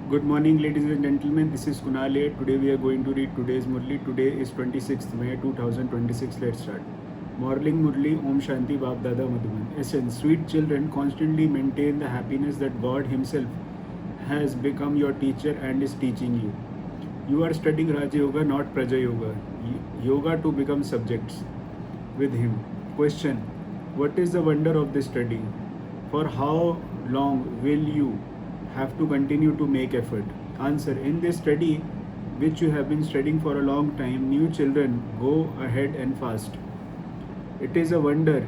Good morning, ladies and gentlemen. This is Kunal here. Today we are going to read today's Murli. Today is 26th May 2026. Let's start. Morning Murli, Om Shanti Bab Dada Madhuban. Essence: sweet children, constantly maintain the happiness that God Himself has become your teacher and is teaching you. You are studying Raja Yoga, not Praja Yoga. Yoga to become subjects with Him. Question: what is the wonder of this study? For how long will you have to continue to make effort? Answer: in this study, which you have been studying for a long time, new children go ahead and fast. It is a wonder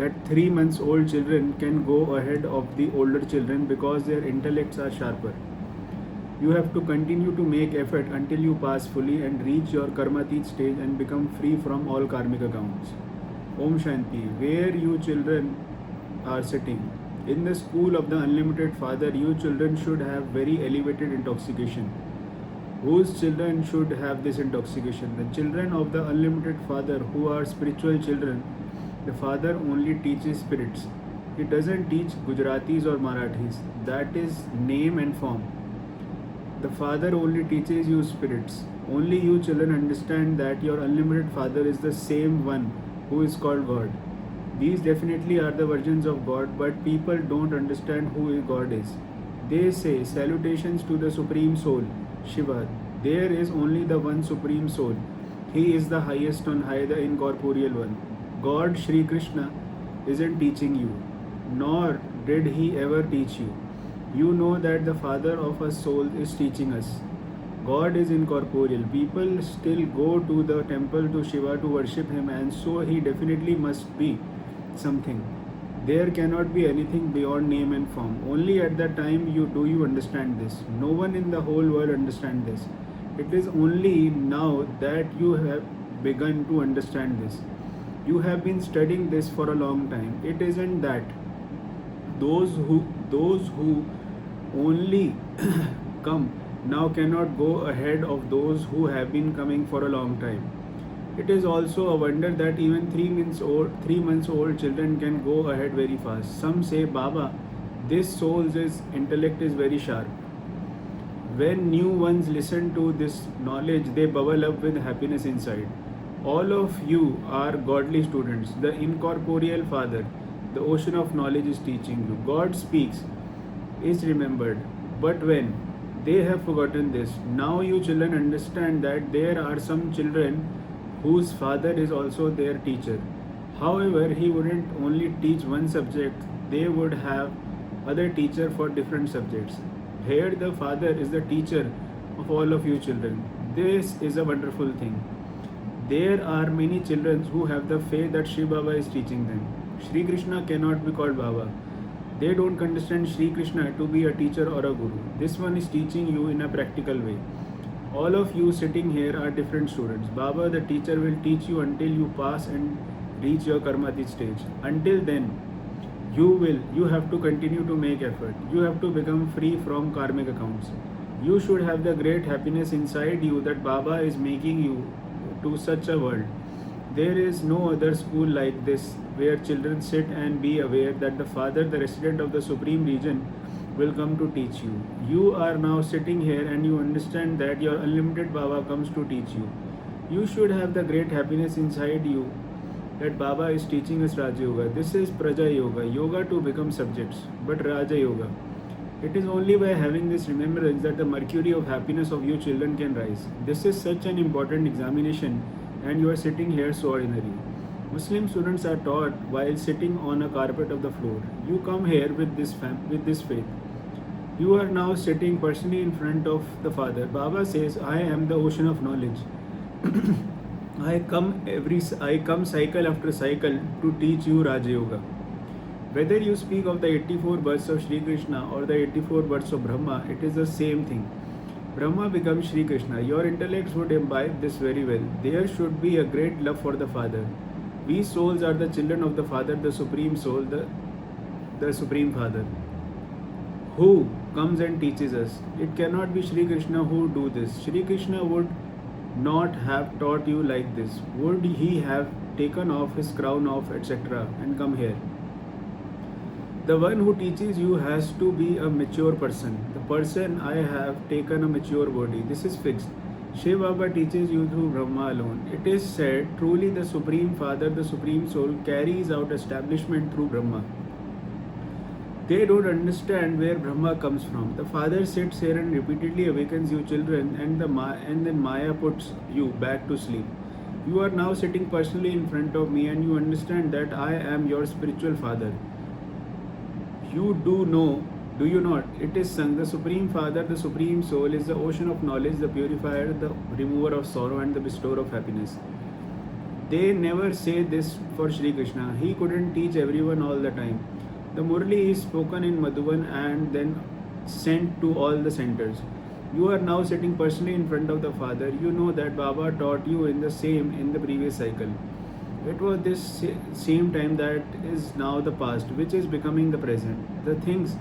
that 3 months old children can go ahead of the older children because their intellects are sharper. You have to continue to make effort until you pass fully and reach your karmatit stage and become free from all karmic accounts. Om Shanti. Where you children are sitting, in the school of the unlimited Father, you children should have very elevated intoxication. Whose children should have this intoxication? The children of the unlimited Father, who are spiritual children. The Father only teaches spirits. He doesn't teach Gujaratis or Marathis. That is name and form. The Father only teaches you spirits. Only you children understand that your unlimited Father is the same one who is called God. These definitely are the versions of God, but people don't understand who God is. They say, salutations to the Supreme Soul, Shiva. There is only the one Supreme Soul. He is the highest on high, the incorporeal one. God, Shri Krishna, isn't teaching you, nor did He ever teach you. You know that the Father of us soul is teaching us. God is incorporeal. People still go to the temple to Shiva to worship Him, and so He definitely must be something. There cannot be anything beyond name and form. Only at the time you understand this. No one in the whole world understands this. It is only now that you have begun to understand this. You have been studying this for a long time. It isn't that those who only come now cannot go ahead of those who have been coming for a long time. It is also a wonder that even 3 months old children can go ahead very fast. Some say, Baba, this soul's intellect is very sharp. When new ones listen to this knowledge, they bubble up with happiness inside. All of you are godly students. The incorporeal Father, the ocean of knowledge, is teaching you. God speaks, is remembered. But when they have forgotten this, now you children understand that there are some children whose father is also their teacher. However, he wouldn't only teach one subject, they would have other teacher for different subjects. Here the Father is the teacher of all of you children. This is a wonderful thing. There are many children who have the faith that Shri Baba is teaching them. Shri Krishna cannot be called Baba. They don't understand Shri Krishna to be a teacher or a guru. This one is teaching you in a practical way. All of you sitting here are different students. Baba, the teacher, will teach you until you pass and reach your karmatit stage. Until then, you have to continue to make effort. You have to become free from karmic accounts. You should have the great happiness inside you that Baba is making you to such a world. There is no other school like this where children sit and be aware that the Father, the resident of the Supreme Region, will come to teach you. You are now sitting here and you understand that your unlimited Baba comes to teach you. You should have the great happiness inside you that Baba is teaching us Raja Yoga. This is Praja Yoga, yoga to become subjects, but Raja Yoga. It is only by having this remembrance that the mercury of happiness of you children can rise. This is such an important examination, and you are sitting here so ordinary. Muslim students are taught while sitting on a carpet of the floor. You come here with this faith. You are now sitting personally in front of the Father. Baba says, I am the ocean of knowledge. I come cycle after cycle to teach you Raja Yoga. Whether you speak of the 84 births of Sri Krishna or the 84 births of Brahma, it is the same thing. Brahma becomes Sri Krishna. Your intellects would imbibe this very well. There should be a great love for the Father. We souls are the children of the Father, the Supreme Soul, the Supreme Father, who comes and teaches us. It cannot be Sri Krishna who do this. Sri Krishna would not have taught you like this. Would he have taken off his crown off, etc., and come here? The one who teaches you has to be a mature person. The person I have taken a mature body. This is fixed. Shiv Baba teaches you through Brahma alone. It is said, truly the Supreme Father, the Supreme Soul, carries out establishment through Brahma. They don't understand where Brahma comes from. The Father sits here and repeatedly awakens you children, and then Maya puts you back to sleep. You are now sitting personally in front of me, and you understand that I am your spiritual father. You do know, do you not? It is sung, the Supreme Father, the Supreme Soul, is the ocean of knowledge, the purifier, the remover of sorrow, and the bestower of happiness. They never say this for Sri Krishna. He couldn't teach everyone all the time. The Murli is spoken in Madhuban and then sent to all the centers. You are now sitting personally in front of the Father. You know that Baba taught you in the previous cycle. It was this same time that is now the past, which is becoming the present. The things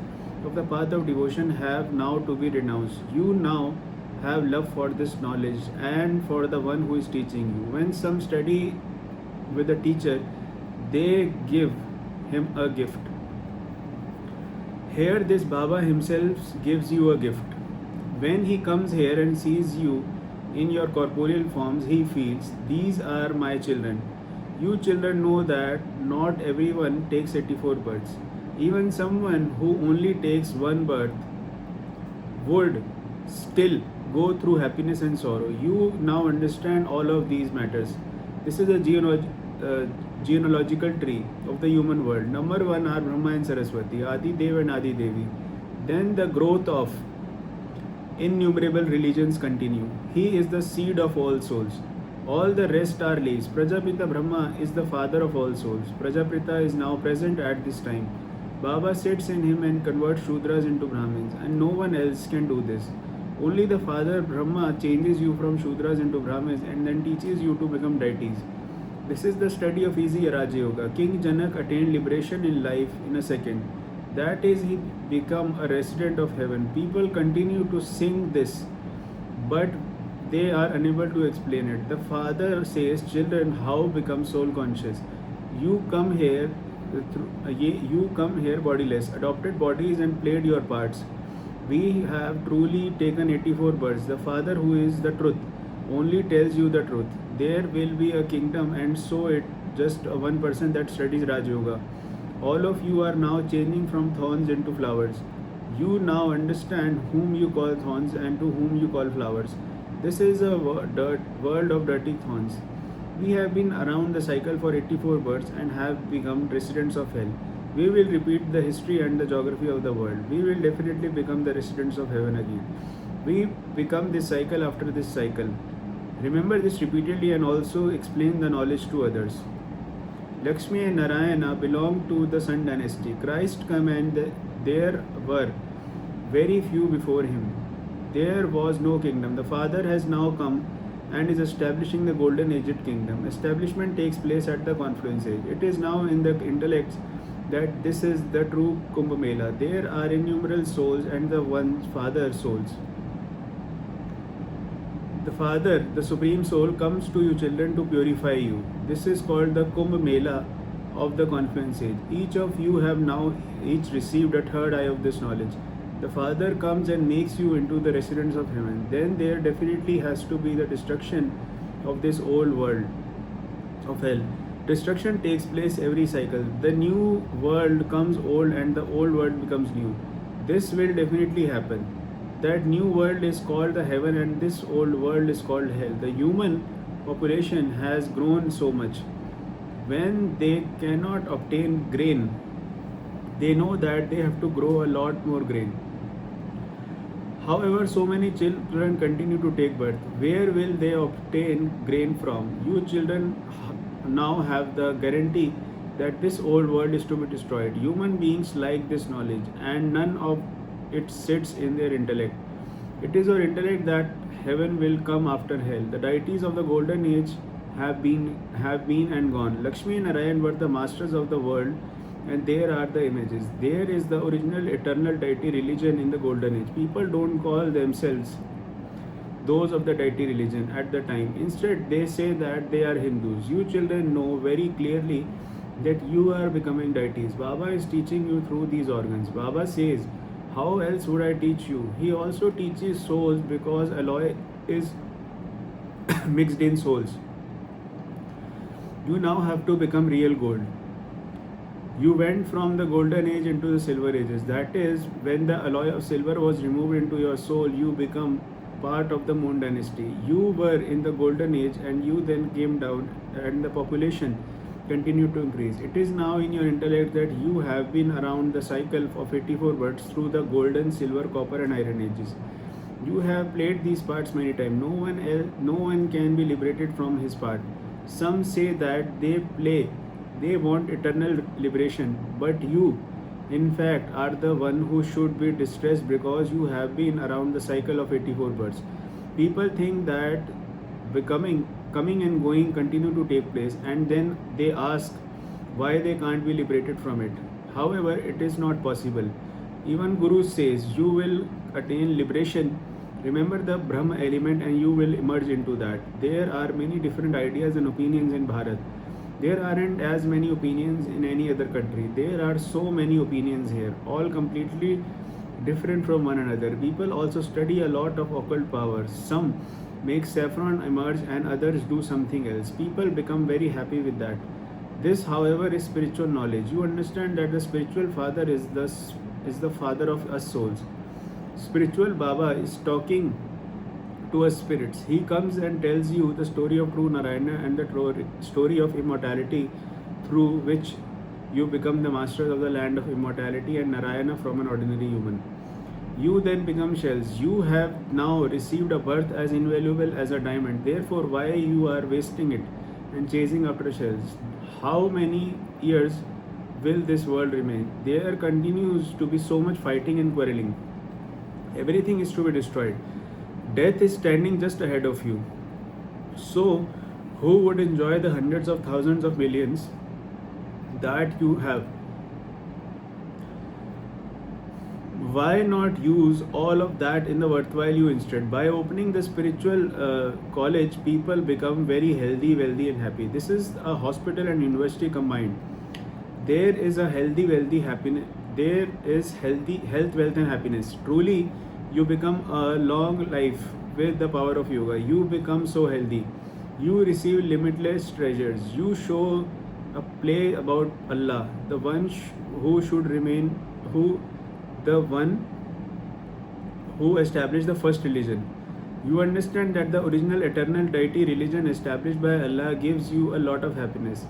of the path of devotion have now to be renounced. You now have love for this knowledge and for the one who is teaching you. When some study with a teacher, they give him a gift. Here, this Baba himself gives you a gift. When he comes here and sees you in your corporeal forms, he feels, these are my children. You children know that not everyone takes 84 births. Even someone who only takes one birth would still go through happiness and sorrow. You now understand all of these matters. This is a genealogical tree of the human world. Number one are Brahma and Saraswati, Adi Dev and Adi Devi. Then the growth of innumerable religions continue. He is the seed of all souls. All the rest are leaves. Prajapita Brahma is the father of all souls. Prajapita is now present at this time. Baba sits in him and converts Shudras into Brahmins, and no one else can do this. Only the Father Brahma changes you from Shudras into Brahmins and then teaches you to become deities. This is the study of easy Raja Yoga. King Janak attained liberation in life in a second. That is, he became a resident of heaven. People continue to sing this, but they are unable to explain it. The Father says, children, how become soul conscious? You come here bodiless, adopted bodies and played your parts. We have truly taken 84 births. The Father, who is the truth, only tells you the truth. There will be a kingdom, and so it just one person that studies Raj Yoga. All of you are now changing from thorns into flowers. You now understand whom you call thorns and to whom you call flowers. This is a world of dirty thorns. We have been around the cycle for 84 births and have become residents of hell. We will repeat the history and the geography of the world. We will definitely become the residents of heaven again. We become this cycle after this cycle. Remember this repeatedly and also explain the knowledge to others. Lakshmi and Narayana belong to the Sun dynasty. Christ came and there were very few before him. There was no kingdom. The Father has now come and is establishing the golden aged kingdom. Establishment takes place at the confluence age. It is now in the intellects that this is the true Kumbh Mela. There are innumerable souls and the one Father souls. The Father, the Supreme Soul, comes to you children to purify you. This is called the Kumbh Mela of the confluence age. Each of you have now each received a third eye of this knowledge. The Father comes and makes you into the residents of heaven. Then there definitely has to be the destruction of this old world of hell. Destruction takes place every cycle. The new world comes old and the old world becomes new. This will definitely happen. That new world is called the heaven and this old world is called hell. The human population has grown so much. When they cannot obtain grain, they know that they have to grow a lot more grain. However, so many children continue to take birth. Where will they obtain grain from? You children now have the guarantee that this old world is to be destroyed. Human beings like this knowledge and none of it sits in their intellect. It is our intellect that heaven will come after hell. The deities of the golden age have been and gone. Lakshmi and Narayan were the masters of the world, and there are the images. There is the original eternal deity religion in the golden age. People don't call themselves those of the deity religion at the time. Instead, they say that they are Hindus. You children know very clearly that you are becoming deities. Baba is teaching you through these organs. Baba says, how else would I teach you? He also teaches souls because alloy is mixed in souls. You now have to become real gold. You went from the golden age into the silver ages. That is, when the alloy of silver was removed into your soul, you become part of the moon dynasty. You were in the golden age and you then came down, and the population continued to increase. It is now in your intellect that you have been around the cycle of 84 births through the golden, silver, copper, and iron ages. You have played these parts many times. No one can be liberated from his part. Some say that they want eternal liberation, but you, in fact, are the one who should be distressed because you have been around the cycle of 84 births. People think that coming and going continue to take place, and then they ask why they can't be liberated from it. However, it is not possible. Even Guru says you will attain liberation. Remember the Brahma element and you will emerge into that. There are many different ideas and opinions in Bharat. There aren't as many opinions in any other country. There are so many opinions here, all completely different from one another. People also study a lot of occult powers. Some make saffron emerge and others do something else. People become very happy with that. This, however, is spiritual knowledge. You understand that the spiritual father is the father of us souls. Spiritual Baba is talking to us spirits. He comes and tells you the story of true Narayana and the story of immortality, through which you become the masters of the land of immortality and Narayana from an ordinary human. You then become shells. You have now received a birth as invaluable as a diamond. Therefore, why you are wasting it and chasing after shells? How many years will this world remain? There continues to be so much fighting and quarreling. Everything is to be destroyed. Death is standing just ahead of you. So, who would enjoy the hundreds of thousands of millions that you have? Why not use all of that in the worthwhile you instead? By opening the spiritual college, people become very healthy, wealthy, and happy. This is a hospital and university combined. There is a healthy, wealthy, happiness. There is healthy health, wealth, and happiness. Truly, you become a long life with the power of yoga. You become so healthy. You receive limitless treasures. You show a play about Allah, the one who should remain, the one who established the first religion. You understand that the original eternal deity religion established by Allah gives you a lot of happiness.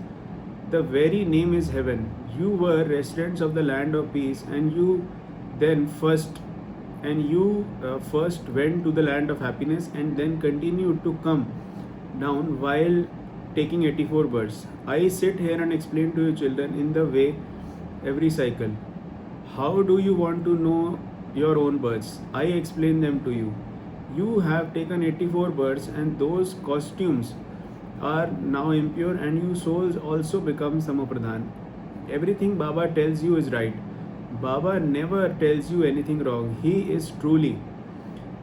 The very name is heaven. You were residents of the land of peace, and you first went to the land of happiness and then continued to come down while taking 84 births. I sit here and explain to you children in the way every cycle. How do you want to know your own births? I explain them to you. You have taken 84 births and those costumes are now impure, and you souls also become Samapradhan. Everything Baba tells you is right. Baba never tells you anything wrong. He is truly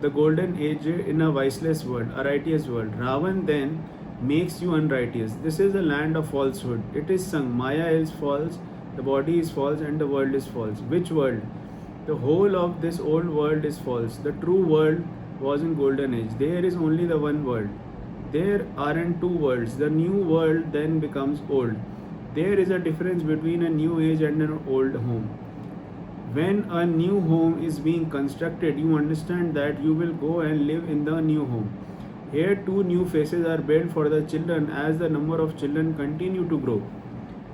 the golden age in a viceless world, a righteous world. Ravan then makes you unrighteous. This is a land of falsehood. It is sung, Maya is false, the body is false, and the world is false. Which world? The whole of this old world is false. The true world was in golden age. There is only the one world. There aren't two worlds. The new world then becomes old. There is a difference between a new age and an old home. When a new home is being constructed, you understand that you will go and live in the new home. Here, two new faces are built for the children as the number of children continue to grow.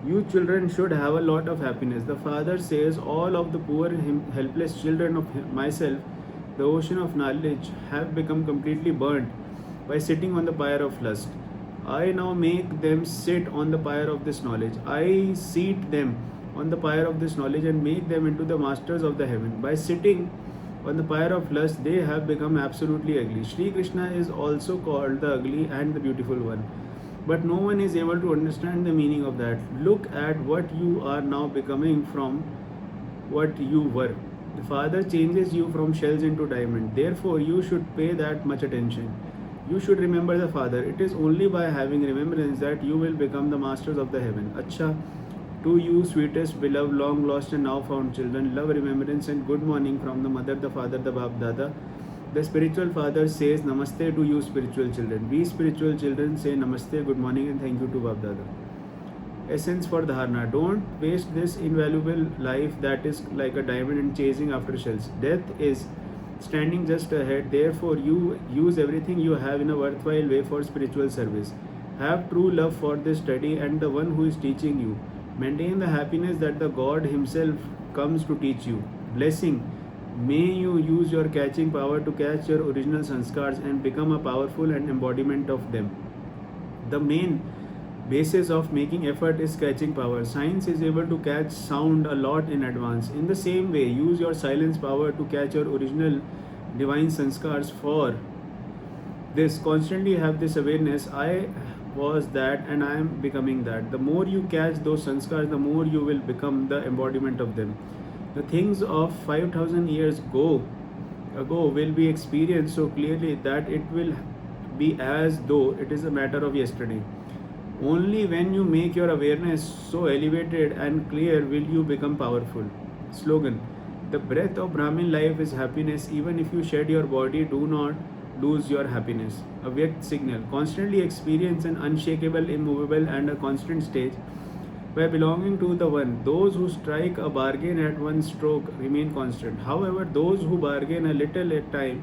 You children should have a lot of happiness. The father says, all of the poor, helpless children of myself, the ocean of knowledge, have become completely burnt by sitting on the pyre of lust. I now make them sit on the pyre of this knowledge. I seat them on the pyre of this knowledge and make them into the masters of the heaven. By sitting on the pyre of lust, they have become absolutely ugly. Shri Krishna is also called the ugly and the beautiful one. But no one is able to understand the meaning of that. Look at what you are now becoming from what you were. The Father changes you from shells into diamond. Therefore, you should pay that much attention. You should remember the Father. It is only by having remembrance that you will become the masters of the heaven. Acha, To you, sweetest, beloved, long lost and now found children, love, remembrance, and good morning from the mother, the father, the Bap Dada. The spiritual father says Namaste to you, spiritual children. We spiritual children say Namaste, good morning, and thank you to Bap Dada. Essence for dharana. Don't waste this invaluable life that is like a diamond and chasing after shells. Death is standing just ahead. Therefore, you use everything you have in a worthwhile way for spiritual service. Have true love for this study and the one who is teaching you. Maintain the happiness that the God Himself comes to teach you. Blessing. May you use your catching power to catch your original sanskars and become a powerful and embodiment of them. The main basis of making effort is catching power. Science is able to catch sound a lot in advance. In the same way, use your silence power to catch your original divine sanskars. For this, constantly have this awareness: I was that and I am becoming that. The more you catch those sanskars, the more you will become the embodiment of them. The things of 5,000 years ago will be experienced so clearly that it will be as though it is a matter of yesterday. Only when you make your awareness so elevated and clear will you become powerful. Slogan: the breath of Brahmin life is happiness. Even if you shed your body, do not lose your happiness. A Vyakt signal: constantly experience an unshakable, immovable, and a constant stage by belonging to the One. Those who strike a bargain at one stroke remain constant. However, those who bargain a little at a time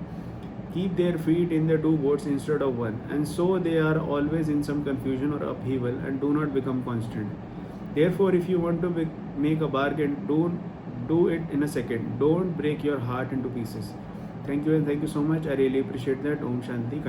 keep their feet in the two boats instead of one, and so they are always in some confusion or upheaval and do not become constant. Therefore, if you want to make a bargain, don't do it in a second. Don't break your heart into pieces. Thank you, and thank you so much. I really appreciate that. Om Shanti.